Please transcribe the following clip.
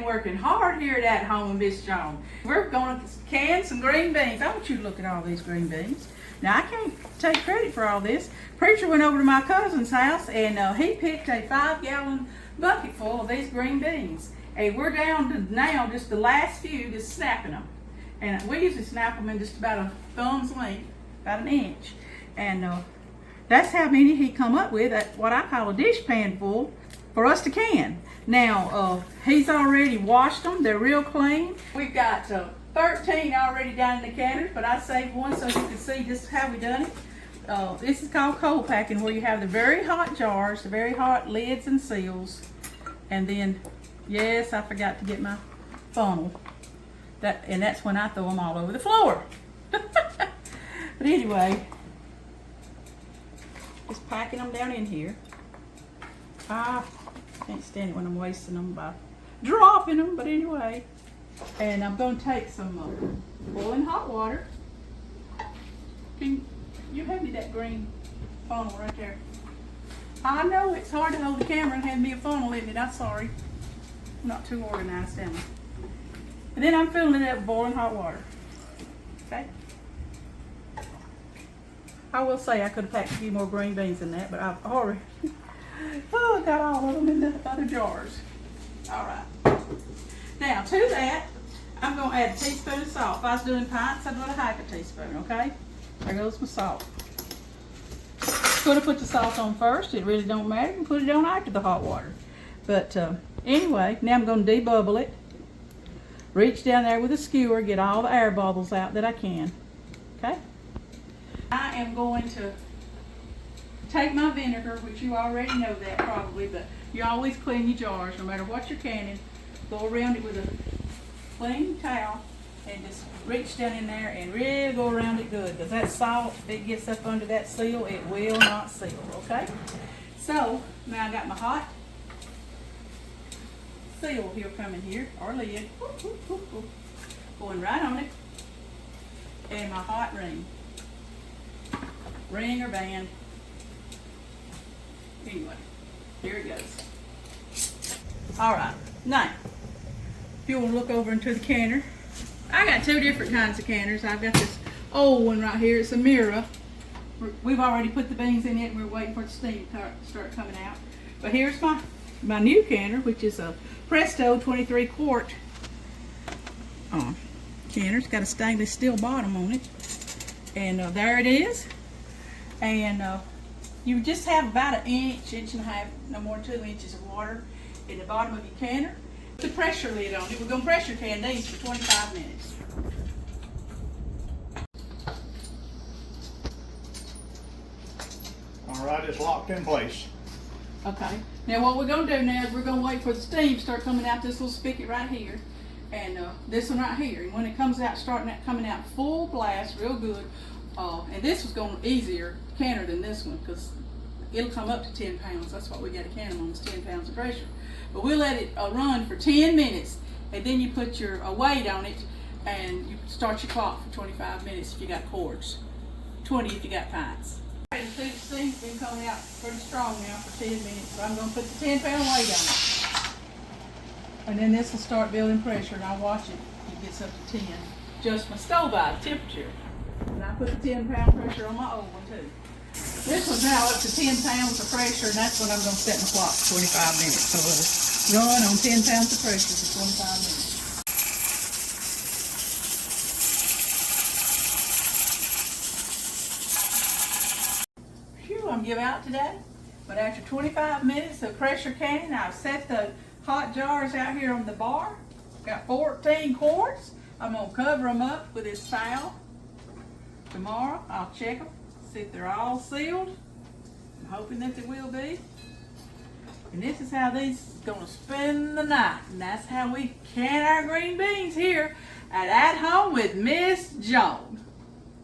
been working hard here at home with Miss Joan. We're going to can some green beans. I want you to look at all these green beans. Now, I can't take credit for all this. Preacher went over to my cousin's house and he picked a 5-gallon bucket full of these green beans. And we're down to now just the last few, just snapping them. And we usually snap them in just about a thumb's length, about an inch. And that's how many he come up with at what I call a dish pan full for us to can. Now, he's already washed them. They're real clean. We've got 13 already down in the canners, but I saved one so you can see just how we done it. This is called cold packing, where you have the very hot jars, the very hot lids and seals. And then, yes, I forgot to get my funnel. And that's when I throw them all over the floor. But anyway, just packing them down in here. I can't stand it when I'm wasting them by dropping them, but anyway. And I'm going to take some boiling hot water. Can you hand me that green funnel right there? I know it's hard to hold the camera and hand me a funnel, isn't it? I'm sorry. I'm not too organized, am I? And then I'm filling it up with boiling hot water. Okay? I will say I could have packed a few more green beans in that, but I've already got all of them in the other jars. All right. Now, to that, I'm going to add a teaspoon of salt. If I was doing pints, I'd do a half a teaspoon, okay? There goes my salt. Could have put the salt on first. It really don't matter. You can put it on after the hot water. But anyway, now I'm going to debubble it. Reach down there with a skewer, get all the air bubbles out that I can. Okay? I am going to take my vinegar, which you already know that probably, but you always clean your jars no matter what you're canning. Go around it with a clean towel and just reach down in there and really go around it good, because that salt, if it gets up under that seal, it will not seal, okay? So, now I got my hot seal here coming here, or lid, going right on it, and my hot ring or band. Anyway, here it goes. All right, now, if you want to look over into the canner, I got two different kinds of canners. I've got this old one right here. It's a Mira. We've already put the beans in it and we're waiting for the steam to start coming out. But here's my new canner, which is a Presto 23 quart canner. It's got a stainless steel bottom on it. And there it is. And you just have about an inch and a half, no more than 2 inches of water in the bottom of your canner. The pressure lid on it. We're going to pressure can these for 25 minutes. All right, it's locked in place. Okay. Now what we're going to do now is we're going to wait for the steam to start coming out this little spigot right here. And this one right here. And when it comes out, coming out full blast, real good. And this was going easier canner than this one, because it'll come up to 10 pounds. That's what we got to can them on, is 10 pounds of pressure. But we'll let it run for 10 minutes, and then you put your weight on it, and you start your clock for 25 minutes if you got quarts, 20 if you got pints. And see, the steam's been coming out pretty strong now for 10 minutes, so I'm going to put the 10-pound weight on it. And then this will start building pressure, and I'll watch it. It gets up to 10. Adjust my stove by the temperature. And I put the 10-pound pressure on my old one too. This one's now up to 10 pounds of pressure, and that's when I'm going to set my clock for 25 minutes. So it'll run on 10 pounds of pressure for 25 minutes. Phew, I'm giving out today. But after 25 minutes of pressure canning, I've set the hot jars out here on the bar. Got 14 quarts. I'm going to cover them up with this towel. Tomorrow, I'll check them. See if they're all sealed. I'm hoping that they will be. And this is how these is going to spend the night. And that's how we can our green beans here at Home with Miss Joan.